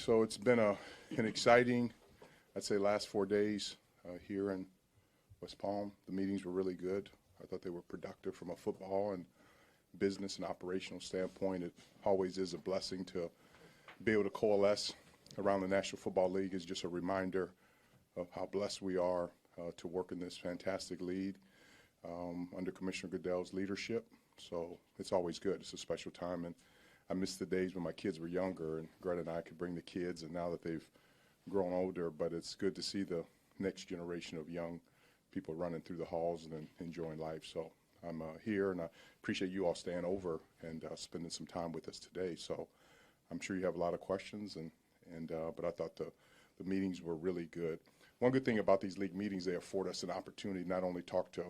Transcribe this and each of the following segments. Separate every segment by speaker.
Speaker 1: So it's been an exciting, I'd say, last 4 days here in West Palm. The meetings were really good. I thought they were productive from a football and business and operational standpoint. It always is a blessing to be able to coalesce around the National Football League. Is just a reminder of how blessed we are to work in this fantastic league under Commissioner Goodell's leadership. So it's always good. It's a special time, and I miss the days when my kids were younger and Greta and I could bring the kids, and now that they've grown older. But it's good to see the next generation of young people running through the halls and enjoying life. So I'm here, and I appreciate you all staying over and spending some time with us today. So I'm sure you have a lot of questions, but I thought the meetings were really good. One good thing about these league meetings, they afford us an opportunity to not only talk to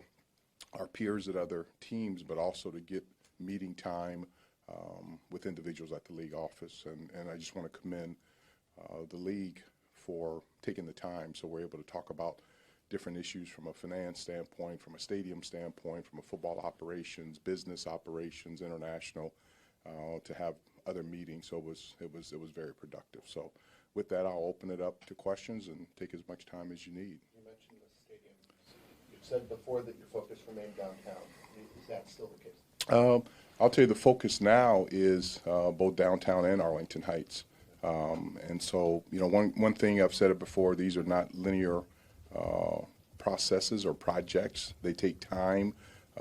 Speaker 1: our peers at other teams, but also to get meeting time with individuals at the league office. And I just want to commend the league for taking the time, so we're able to talk about different issues from a finance standpoint, from a stadium standpoint, from a football operations, business operations, international, to have other meetings. So it was very productive. So with that, I'll open it up to questions and take as much time as you need.
Speaker 2: You mentioned the stadium. You've said before that your focus remained downtown. Is that still the case?
Speaker 1: I'll tell you, the focus now is both downtown and Arlington Heights. And so, you know, one thing I've said it before, these are not linear processes or projects. They take time.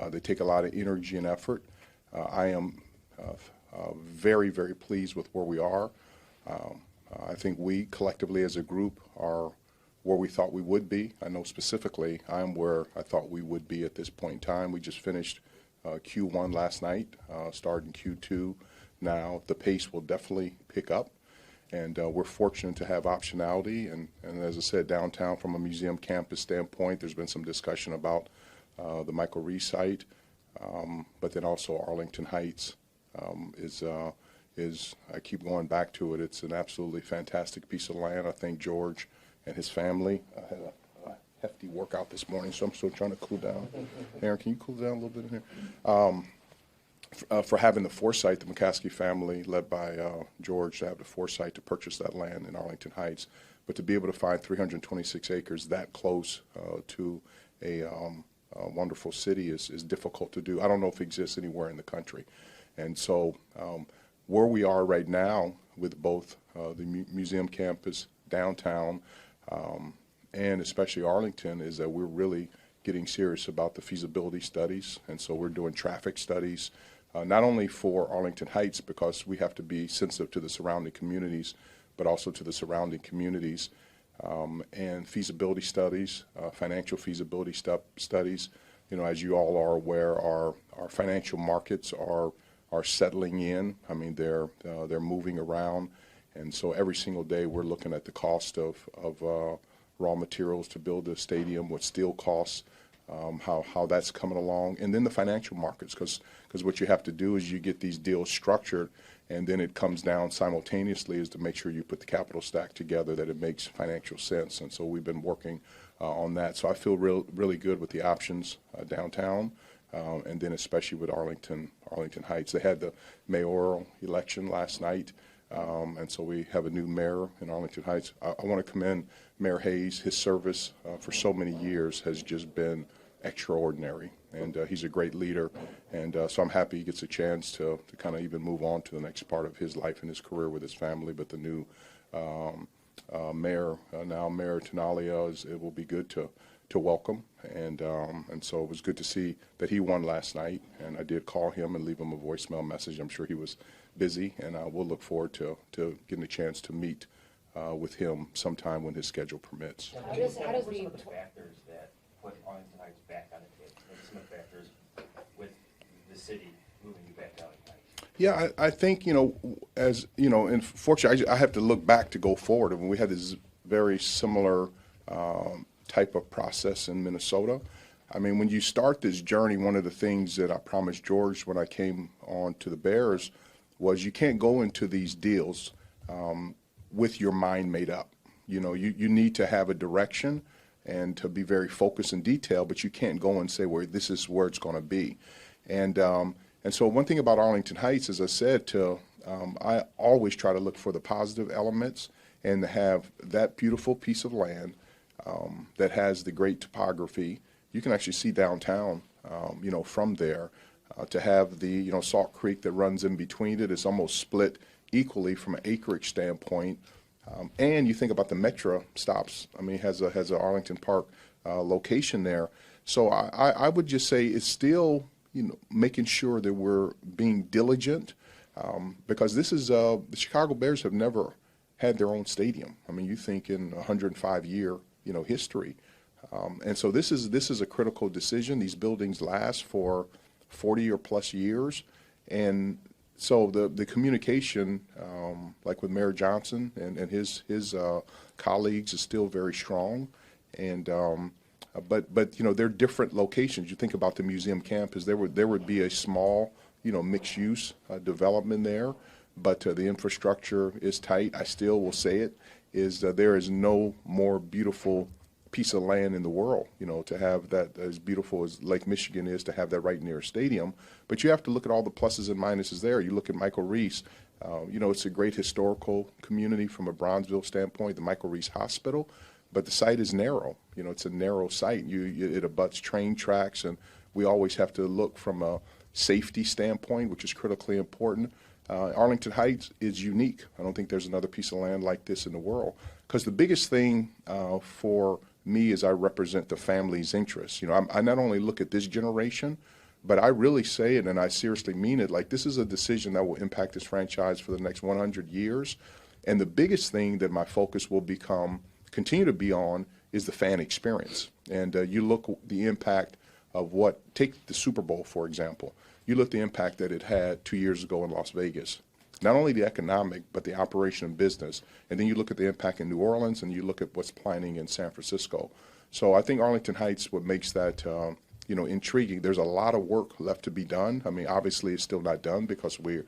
Speaker 1: They take a lot of energy and effort. I am very, very pleased with where we are. I think we collectively as a group are where we thought we would be. I know specifically I'm where I thought we would be at this point in time. We just finished Q1 last night, starting Q2 now. The pace will definitely pick up, and we're fortunate to have optionality. And as I said, downtown from a museum campus standpoint, there's been some discussion about the Michael Reese site, but then also Arlington Heights is I keep going back to it. It's an absolutely fantastic piece of land. I think George and his family had a hefty workout this morning, so I'm still trying to cool down. Aaron, can you cool down a little bit in here? For having the foresight, the McCaskey family, led by George, to have the foresight to purchase that land in Arlington Heights, but to be able to find 326 acres that close to a wonderful city is difficult to do. I don't know if it exists anywhere in the country. And so where we are right now with both the museum campus, downtown, and especially Arlington, is that we're really getting serious about the feasibility studies. And so we're doing traffic studies, not only for Arlington Heights, because we have to be sensitive to the surrounding communities, but also to the surrounding communities, and feasibility studies, financial feasibility studies. You know, as you all are aware, our financial markets are settling in. I mean, they're moving around, and so every single day we're looking at the cost of raw materials to build a stadium, what steel costs, how that's coming along, and then the financial markets, because what you have to do is you get these deals structured, and then it comes down simultaneously is to make sure you put the capital stack together that it makes financial sense. And so we've been working on that. So I feel really good with the options downtown, and then especially with Arlington Heights. They had the mayoral election last night, and so we have a new mayor in Arlington Heights. I want to commend Mayor Hayes. His service for so many years has just been extraordinary, and he's a great leader. And so I'm happy he gets a chance to kind of even move on to the next part of his life and his career with his family. But the new mayor, now Mayor Tenalia, it will be good to welcome, and so it was good to see that he won last night, and I did call him and leave him a voicemail message. I'm sure he was busy, and we'll look forward to getting a chance to meet with him sometime when his schedule permits.
Speaker 3: How does some of the factors that put Arlington Heights back on the table? Maybe some of the factors with the city moving you back to Arlington Heights?
Speaker 1: Yeah, I think, you know, as you know, and fortunately, I have to look back to go forward. I mean, we had this very similar type of process in Minnesota. I mean, when you start this journey, one of the things that I promised George when I came on to the Bears was you can't go into these deals with your mind made up. You know, you need to have a direction and to be very focused and detailed, but you can't go and say, well, this is where it's going to be. And so one thing about Arlington Heights, as I said, I always try to look for the positive elements and to have that beautiful piece of land that has the great topography. You can actually see downtown, from there. To have the, Salt Creek that runs in between it is almost split equally from an acreage standpoint. And you think about the Metro stops. I mean, it has a Arlington Park location there. So I would just say it's still, making sure that we're being diligent because this is the Chicago Bears have never had their own stadium. I mean, you think in 105-year, history. And so this is a critical decision. These buildings last for 40 or plus years. And so the communication, like with Mayor Johnson and his colleagues, is still very strong. And but they're different locations. You think about the museum campus, there would be a small, mixed use development there, but the infrastructure is tight. I still will say it is there is no more beautiful piece of land in the world, to have that as beautiful as Lake Michigan is, to have that right near a stadium. But you have to look at all the pluses and minuses there. You look at Michael Reese, it's a great historical community from a Bronzeville standpoint, the Michael Reese Hospital, but the site is narrow. It's a narrow site. It abuts train tracks, and we always have to look from a safety standpoint, which is critically important. Arlington Heights is unique. I don't think there's another piece of land like this in the world. Because the biggest thing for me is I represent the family's interests. I not only look at this generation, but I really say it, and I seriously mean it, like this is a decision that will impact this franchise for the next 100 years. And the biggest thing that my focus will continue to be on is the fan experience. And you look at the impact of take the Super Bowl, for example. You look at the impact that it had 2 years ago in Las Vegas. Not only the economic, but the operation and business. And then you look at the impact in New Orleans, and you look at what's planning in San Francisco. So I think Arlington Heights, what makes that, intriguing, there's a lot of work left to be done. I mean, obviously it's still not done because we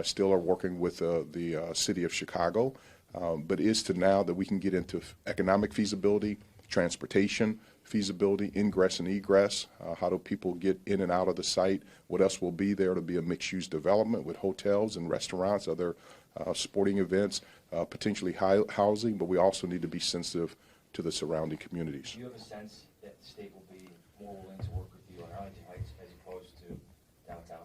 Speaker 1: still are working with the city of Chicago. But it is to now that we can get into economic feasibility, transportation feasibility, ingress and egress. How do people get in and out of the site? What else will be there to be a mixed-use development with hotels and restaurants, other sporting events, potentially housing, but we also need to be sensitive to the surrounding communities.
Speaker 3: Do you have a sense that the state will be more willing to work with you on Arlington Heights as opposed to downtown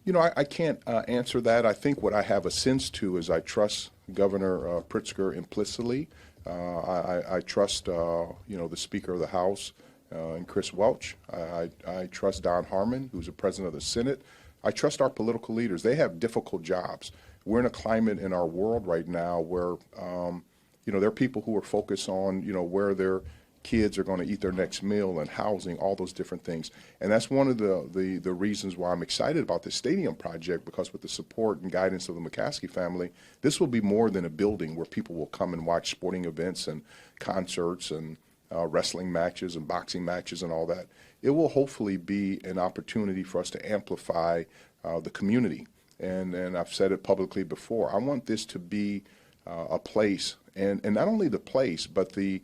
Speaker 3: Arlington?
Speaker 1: I can't answer that. I think what I have a sense to is I trust Governor Pritzker implicitly. I trust, the Speaker of the House and Chris Welch. I trust Don Harmon, who's the President of the Senate. I trust our political leaders. They have difficult jobs. We're in a climate in our world right now where, there are people who are focused on, where their kids are going to eat their next meal and housing, all those different things. And that's one of the reasons why I'm excited about this stadium project, because with the support and guidance of the McCaskey family, this will be more than a building where people will come and watch sporting events and concerts and wrestling matches and boxing matches and all that. It will hopefully be an opportunity for us to amplify the community. And I've said it publicly before, I want this to be a place, and not only the place, but the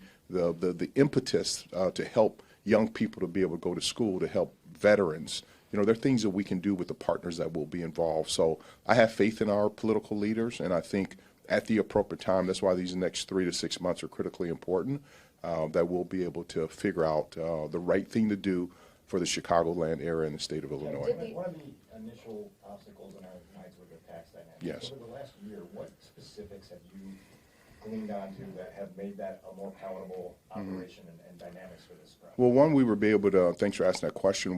Speaker 1: impetus to help young people to be able to go to school, to help veterans. There are things that we can do with the partners that will be involved. So I have faith in our political leaders, and I think at the appropriate time, that's why these next 3 to 6 months are critically important, that we'll be able to figure out the right thing to do for the Chicagoland area in the state of Illinois.
Speaker 4: One of the initial obstacles in Arlington Heights were the tax dynamics.
Speaker 1: Yes.
Speaker 4: Over the last year, what specifics have you gleaned onto that have made that a more palatable operation and dynamics for this project?
Speaker 1: Well, one, we were able to, thanks for asking that question,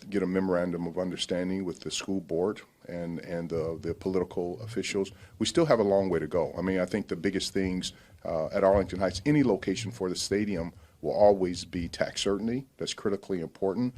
Speaker 1: get a memorandum of understanding with the school board and the political officials. We still have a long way to go. I mean, I think the biggest things at Arlington Heights, any location for the stadium, will always be tax certainty. That's critically important.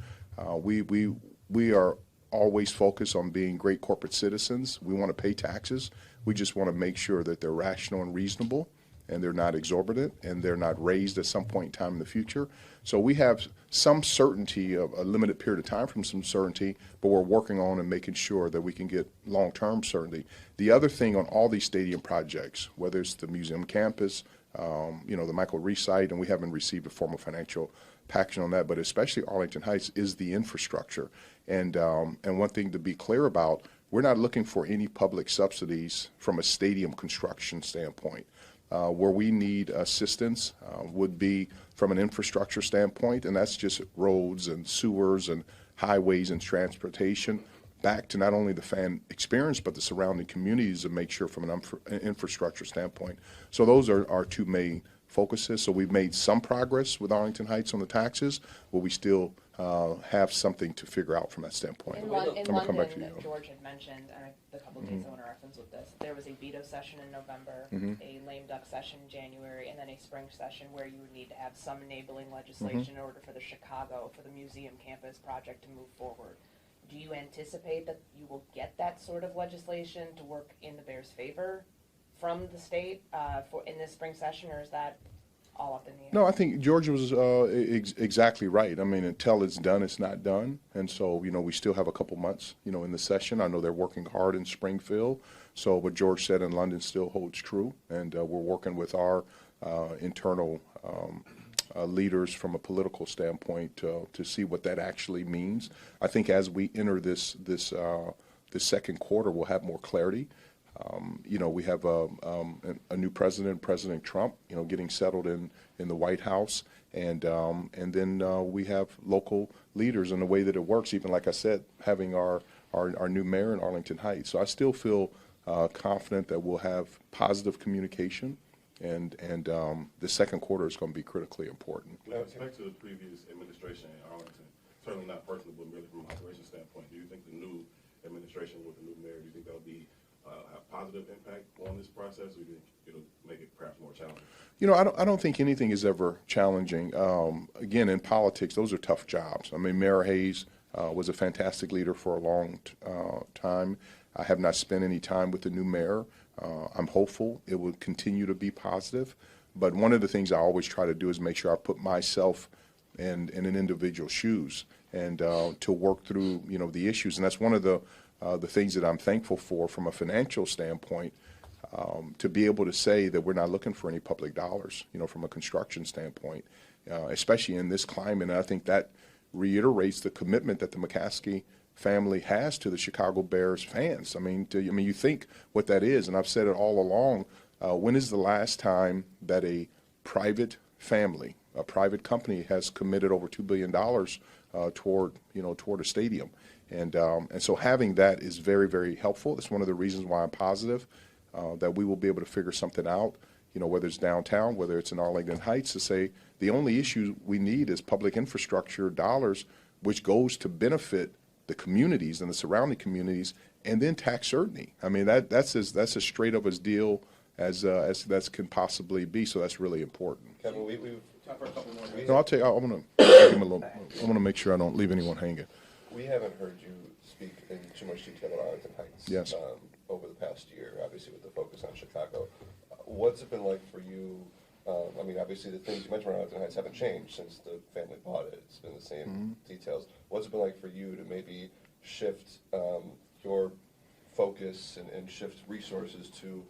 Speaker 1: We are always focused on being great corporate citizens. We want to pay taxes. We just want to make sure that they're rational and reasonable, and they're not exorbitant, and they're not raised at some point in time in the future. So we have some certainty of a limited period of time from some certainty, but we're working on and making sure that we can get long-term certainty. The other thing on all these stadium projects, whether it's the museum campus, the Michael Reese site, and we haven't received a formal financial package on that, but especially Arlington Heights, is the infrastructure. And one thing to be clear about, we're not looking for any public subsidies from a stadium construction standpoint. Where we need assistance would be from an infrastructure standpoint, and that's just roads and sewers and highways and transportation, back to not only the fan experience but the surrounding communities, to make sure from an infrastructure standpoint. So those are our two main focuses. So we've made some progress with Arlington Heights on the taxes, but we still have something to figure out from that standpoint.
Speaker 5: In
Speaker 1: I'm
Speaker 5: London,
Speaker 1: gonna come back to you.
Speaker 5: that George had mentioned, and the couple of dates I want to reference with this, there was a veto session in November,
Speaker 1: Mm-hmm.
Speaker 5: a lame duck session in January, and then a spring session where you would need to have some enabling legislation in order for the Chicago, for the museum campus project to move forward. Do you anticipate that you will get that sort of legislation to work in the Bears' favor from the state in this spring session, or is that all up in the air?
Speaker 1: No, I think George was exactly right. I mean, until it's done, it's not done. And so, we still have a couple months, in the session. I know they're working hard in Springfield. So what George said in London still holds true. And we're working with our internal leaders from a political standpoint to see what that actually means. I think as we enter this second quarter, we'll have more clarity. We have a new president, President Trump, getting settled in the White House, and then we have local leaders and the way that it works. Even like I said, having our new mayor in Arlington Heights. So I still feel confident that we'll have positive communication, and the second quarter is going to be critically important.
Speaker 6: With respect to the previous administration in Arlington, certainly not personal, but merely from an operations standpoint, do you think the new administration with the new mayor, do you think that'll be have positive impact on this process, or do you think it'll make it perhaps more challenging?
Speaker 1: I don't think anything is ever challenging. Again, in politics, those are tough jobs. I mean, Mayor Hayes was a fantastic leader for a long time. I have not spent any time with the new mayor. I'm hopeful it will continue to be positive. But one of the things I always try to do is make sure I put myself in an individual's shoes and to work through, the issues. And that's one of the things that I'm thankful for from a financial standpoint, to be able to say that we're not looking for any public dollars, from a construction standpoint, especially in this climate. And I think that reiterates the commitment that the McCaskey family has to the Chicago Bears fans. I mean, you think what that is, and I've said it all along. When is the last time that a private family, a private company, has committed over $2 billion toward a stadium? And so having that is very, very helpful. It's one of the reasons why I'm positive that we will be able to figure something out, whether it's downtown, whether it's in Arlington Heights, to say the only issue we need is public infrastructure dollars, which goes to benefit the communities and the surrounding communities, and then tax certainty. I mean, that's as straight up as deal as that can possibly be. So that's really important.
Speaker 2: Kevin, we've time for a couple more.
Speaker 1: No, I'll tell you, I'm going to make sure I don't leave anyone hanging.
Speaker 2: We haven't heard you speak in too much detail about Arlington Heights.
Speaker 1: Yes.
Speaker 2: Over the past year, obviously with the focus on Chicago. What's it been like for you? I mean, obviously the things you mentioned around Arlington Heights haven't changed since the family bought it. It's been the same details. What's it been like for you to maybe shift your focus and shift resources to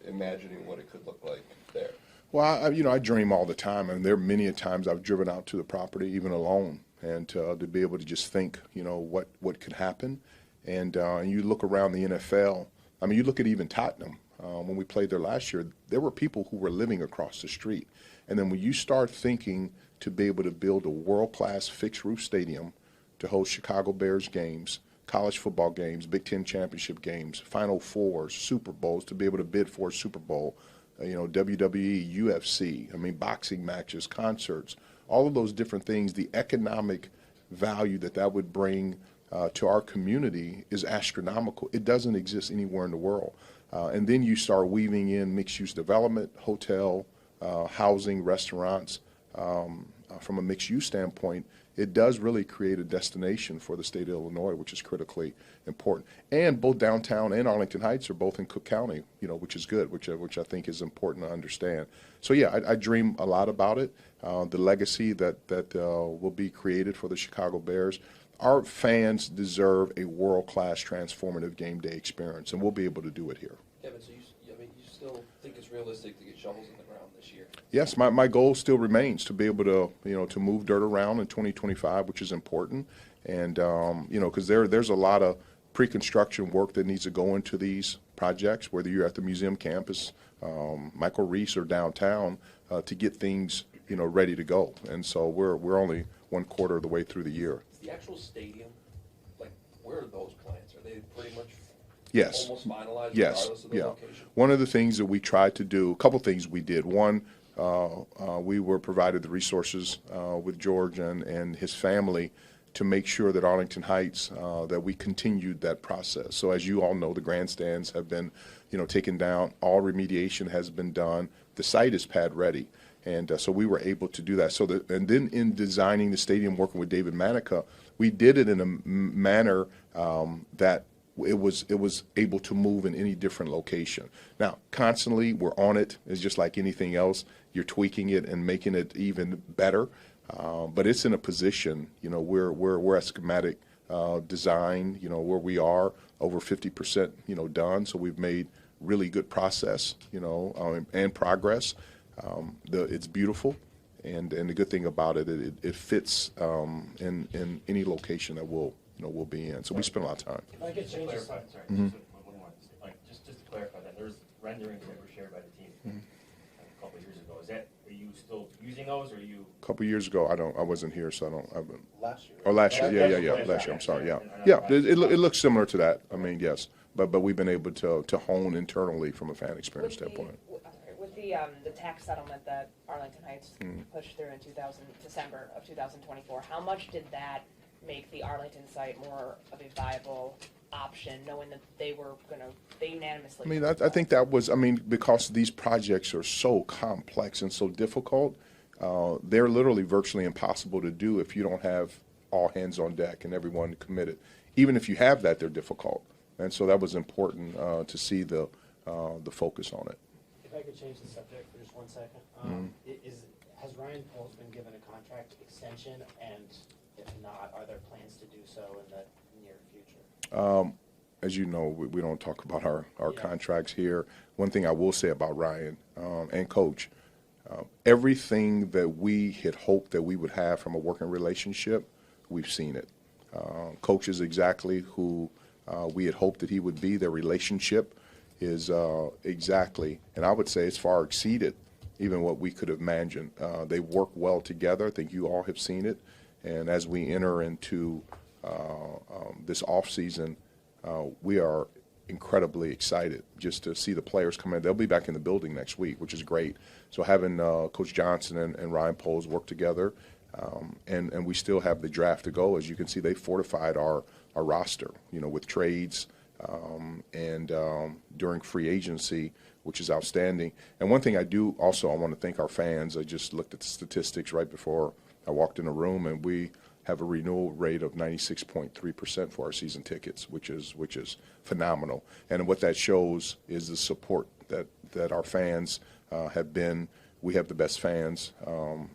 Speaker 2: imagining what it could look like there?
Speaker 1: Well, I dream all the time, and there are many a times I've driven out to the property, even alone, and to be able to just think, what could happen. And you look around the NFL. I mean, you look at even Tottenham. When we played there last year, there were people who were living across the street. And then when you start thinking to be able to build a world-class fixed-roof stadium to host Chicago Bears games, college football games, Big Ten championship games, Final Fours, Super Bowls, to be able to bid for a Super Bowl, WWE, UFC, I mean, boxing matches, concerts, all of those different things, the economic value that would bring to our community is astronomical. It doesn't exist anywhere in the world. And then you start weaving in mixed-use development, hotel, housing, restaurants. From a mixed-use standpoint, it does really create a destination for the state of Illinois, which is critically important. And both downtown and Arlington Heights are both in Cook County, which is good, which I think is important to understand. So yeah, I dream a lot about it, the legacy that will be created for the Chicago Bears. Our fans deserve a world-class transformative game day experience, and we'll be able to do it here.
Speaker 7: Kevin, so you still think it's realistic to get shovels in the ground this year?
Speaker 1: Yes, my goal still remains to be able to, to move dirt around in 2025, which is important. And, because there's a lot of pre-construction work that needs to go into these projects, whether you're at the museum campus, Michael Reese, or downtown, to get things, ready to go. And so we're only 1/4 of the way through the year.
Speaker 7: The actual stadium, like, where are those plans? Are they pretty much
Speaker 1: Yes.
Speaker 7: almost finalized
Speaker 1: Yes,
Speaker 7: regardless of the
Speaker 1: yeah.
Speaker 7: location?
Speaker 1: One of the things that we tried to do, a couple things we did. One, we were provided the resources with George and his family to make sure that Arlington Heights, that we continued that process. So as you all know, the grandstands have been, taken down. All remediation has been done. The site is pad ready. And so we were able to do that. And then in designing the stadium, working with David Manica, we did it in a manner that it was able to move in any different location. Now, constantly we're on it. It's just like anything else. You're tweaking it and making it even better. But it's in a position, we're at schematic design, where we are over 50%, done. So we've made really good process, and progress. It's beautiful. And the good thing about it, it fits in any location that we'll be in. So we spend a lot of time.
Speaker 3: If I could
Speaker 4: change
Speaker 3: clarify, sorry,
Speaker 1: Mm-hmm.
Speaker 3: just one more, just to clarify that, there's renderings that were shared by the team
Speaker 1: Mm-hmm.
Speaker 3: a couple of years ago. Are you still using those, or are you?
Speaker 1: A couple of years ago, I wasn't here, so I haven't.
Speaker 2: Last year.
Speaker 1: Oh, last year,
Speaker 3: That's
Speaker 1: yeah,
Speaker 3: what
Speaker 1: last year, I'm sorry, yeah.
Speaker 3: and
Speaker 1: Yeah, it looks similar to that, I mean, yes, but we've been able to hone internally from a fan experience standpoint.
Speaker 5: With the tax settlement that Arlington Heights pushed through in December of 2024, how much did that make the Arlington site more of a viable option, knowing that they unanimously?
Speaker 1: I mean, I think that was, because these projects are so complex and so difficult, they're literally virtually impossible to do if you don't have all hands on deck and everyone committed. Even if you have that, they're difficult. And so that was important to see the focus on it.
Speaker 8: If I could change the subject for just 1 second. Has Ryan Poles been given a contract extension, and if not, are there plans to do so in the near future?
Speaker 1: As you know, we don't talk about our
Speaker 8: Yeah.
Speaker 1: contracts here. One thing I will say about Ryan and Coach, everything that we had hoped that we would have from a working relationship, we've seen it. Coach is exactly who we had hoped that he would be. Their relationship is exactly, and I would say it's far exceeded even what we could have imagined. They work well together. I think you all have seen it. And as we enter into this offseason, we are incredibly excited just to see the players come in. They'll be back in the building next week, which is great. So having Coach Johnson and Ryan Poles work together, and we still have the draft to go. As you can see, they fortified our roster, with trades and during free agency, which is outstanding. And one thing I want to thank our fans. I just looked at the statistics right before I walked in the room, and we have a renewal rate of 96.3% for our season tickets, which is phenomenal. And what that shows is the support that our fans have been. We have the best fans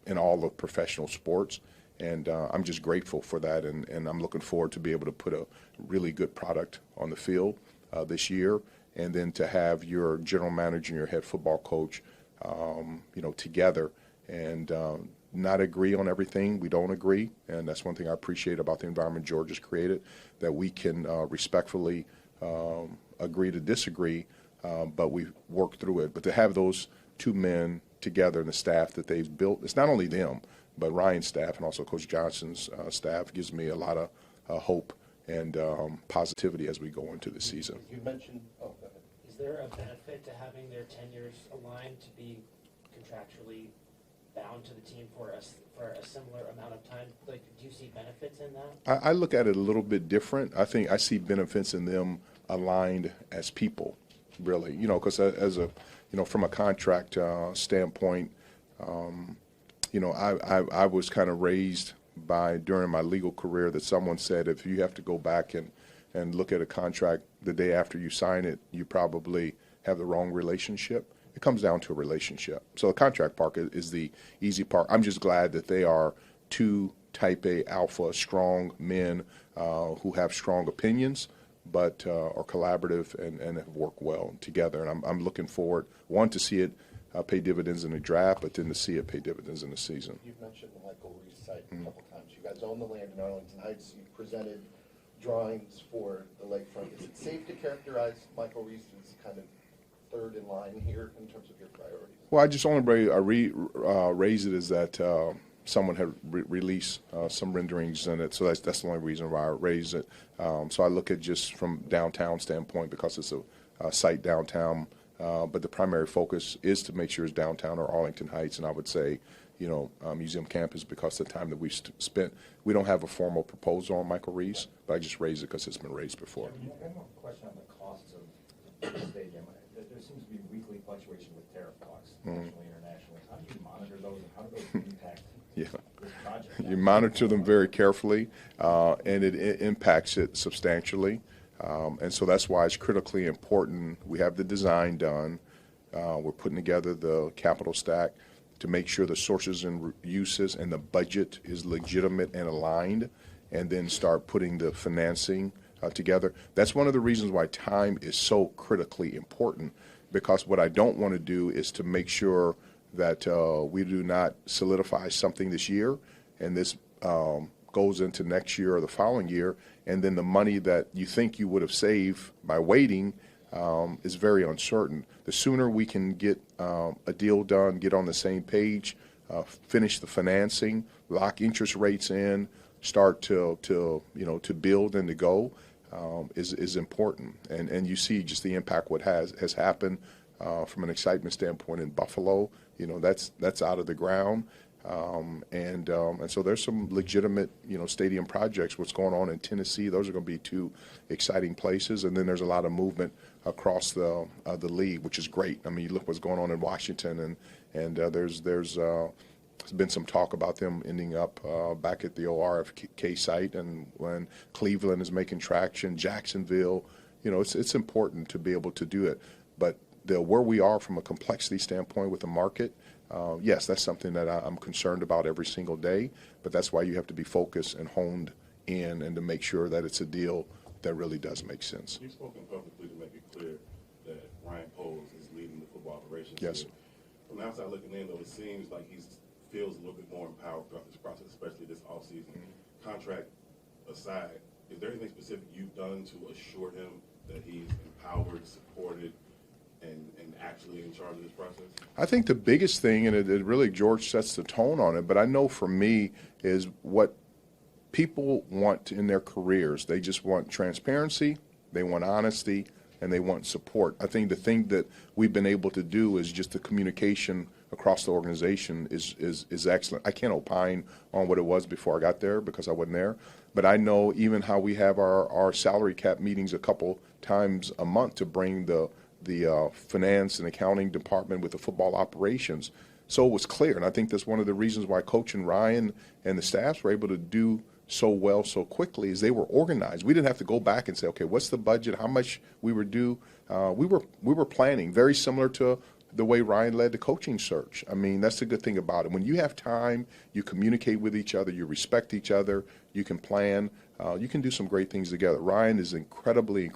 Speaker 1: in all of professional sports, and I'm just grateful for that. And I'm looking forward to be able to put a really good product on the field this year, and then to have your general manager and your head football coach, together and not agree on everything. We don't agree, and that's one thing I appreciate about the environment George has created, that we can respectfully agree to disagree, but we work through it. But to have those two men together and the staff that they've built, it's not only them, but Ryan's staff and also Coach Johnson's staff gives me a lot of hope and positivity as we go into the season.
Speaker 2: You mentioned, go ahead.
Speaker 8: Is there a benefit to having their tenures aligned to be contractually bound to the team for a similar amount of time? Like, do you see benefits in that?
Speaker 1: I look at it a little bit different. I think I see benefits in them aligned as people, really. Because as a, from a contract standpoint, I was kind of raised during my legal career that someone said if you have to go back and look at a contract the day after you sign it, you probably have the wrong relationship. It comes down to a relationship. So the contract part is the easy part. I'm just glad that they are two type A alpha strong men who have strong opinions, but are collaborative and have worked well together. And I'm looking forward, one, to see it pay dividends in the draft, but then to see it pay dividends in the season.
Speaker 9: You've mentioned the Michael Reese site a couple times. You guys own the land in Arlington Heights. You presented drawings for the lakefront, is it safe to characterize Michael Reese as kind of third in line here in terms of your priorities?
Speaker 1: Well, I just only raise it as that someone had released some renderings in it, so that's the only reason why I raise it. So I look at just from downtown standpoint because it's a site downtown, but the primary focus is to make sure it's downtown or Arlington Heights, and I would say, you know, museum campus because of the time that we've spent. We don't have a formal proposal on Michael Reese, but I just raise it because it's been raised before.
Speaker 4: I have a question on the costs of the stadium. There seems to be weekly fluctuation with tariff costs, nationally, internationally. How do you monitor those, and how do those impact
Speaker 1: Yeah.
Speaker 4: this project?
Speaker 1: You monitor them very carefully, and it impacts it substantially. And so that's why it's critically important. We have the design done. We're putting together the capital stack to make sure the sources and uses and the budget is legitimate and aligned, and then start putting the financing together. That's one of the reasons why time is so critically important, because what I don't want to do is to make sure that we do not solidify something this year, and this goes into next year or the following year, and then the money that you think you would have saved by waiting is very uncertain. The sooner we can get a deal done, get on the same page, finish the financing, lock interest rates in, start to build and to go is important. And you see just the impact what has happened from an excitement standpoint in Buffalo. You know, that's out of the ground. And so there's some legitimate, stadium projects. What's going on in Tennessee, those are going to be two exciting places. And then there's a lot of movement across the league, which is great. I mean, you look what's going on in Washington, and there's been some talk about them ending up back at the ORFK site, and when Cleveland is making traction, Jacksonville, it's important to be able to do it. But where we are from a complexity standpoint with the market, yes, that's something that I'm concerned about every single day, but that's why you have to be focused and honed in and to make sure that it's a deal that really does make sense.
Speaker 6: You've spoken publicly to make it clear that Ryan Poles is leading the football operations.
Speaker 1: Yes.
Speaker 6: Here. From the outside looking in, though, it seems like he feels a little bit more empowered throughout this process, especially this offseason.
Speaker 1: Mm-hmm.
Speaker 6: Contract aside, is there anything specific you've done to assure him that he's empowered, supported, and actually in charge of this process?
Speaker 1: I think the biggest thing, and it really, George sets the tone on it, but I know for me is what people want in their careers. They just want transparency, they want honesty, and they want support. I think the thing that we've been able to do is just the communication across the organization is excellent. I can't opine on what it was before I got there because I wasn't there, but I know even how we have our salary cap meetings a couple times a month to bring the finance and accounting department with the football operations. So it was clear, and I think that's one of the reasons why Coach and Ryan and the staffs were able to do so well so quickly is they were organized. We didn't have to go back and say, okay, what's the budget, how much we were due. We were planning, very similar to the way Ryan led the coaching search. I mean, that's the good thing about it. When you have time, you communicate with each other, you respect each other, you can plan, you can do some great things together. Ryan is incredibly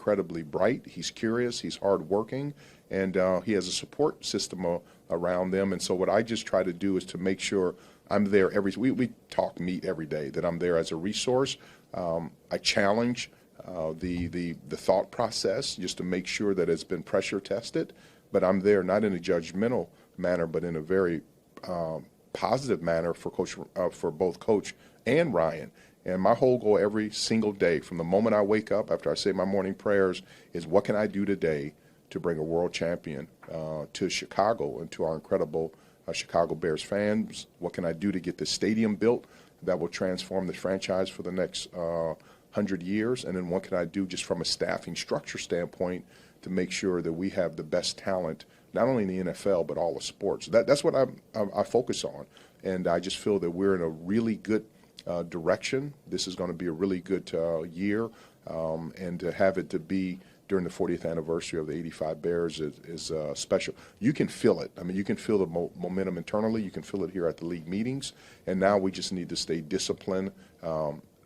Speaker 1: bright. He's curious, he's hardworking, and he has a support system around them. And so what I just try to do is to make sure I'm there we meet every day, that I'm there as a resource. I challenge the thought process just to make sure that it's been pressure tested, but I'm there not in a judgmental manner, but in a very positive manner for both Coach and Ryan. And my whole goal every single day, from the moment I wake up after I say my morning prayers, is what can I do today to bring a world champion to Chicago and to our incredible Chicago Bears fans? What can I do to get the stadium built that will transform the franchise for the next 100 years? And then what can I do just from a staffing structure standpoint to make sure that we have the best talent, not only in the NFL, but all the sports? That's what I focus on. And I just feel that we're in a really good direction. This is going to be a really good year. And to have it to be during the 40th anniversary of the 85 Bears is special. You can feel it. I mean, you can feel the momentum internally. You can feel it here at the league meetings. And now we just need to stay disciplined,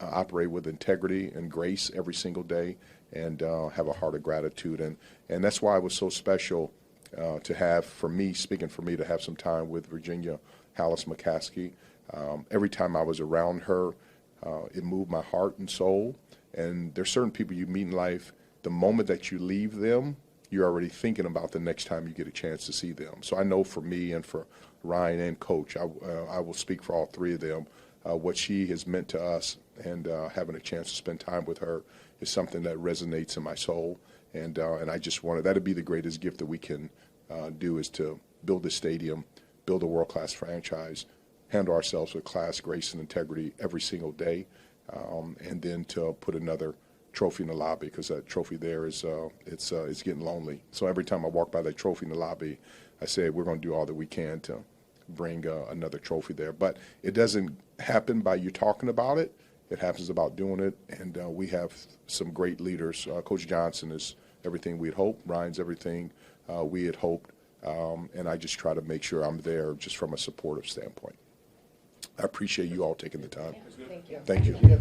Speaker 1: operate with integrity and grace every single day, and have a heart of gratitude. And that's why it was so special to have, speaking for me, to have some time with Virginia Hallis McCaskey. Every time I was around her, it moved my heart and soul. And there's certain people you meet in life, the moment that you leave them, you're already thinking about the next time you get a chance to see them. So I know for me and for Ryan and Coach, I will speak for all three of them, what she has meant to us, and having a chance to spend time with her is something that resonates in my soul. And I just wanted, that'd be the greatest gift that we can do, is to build this stadium, build a world-class franchise, handle ourselves with class, grace, and integrity every single day, and then to put another trophy in the lobby, because that trophy there is it's getting lonely. So every time I walk by that trophy in the lobby, I say we're going to do all that we can to bring another trophy there. But it doesn't happen by you talking about it. It happens about doing it, and we have some great leaders. Coach Johnson is everything we had hoped. Ryan's everything we had hoped, and I just try to make sure I'm there just from a supportive standpoint. I appreciate you all taking the time.
Speaker 5: Thank you.
Speaker 1: Thank you.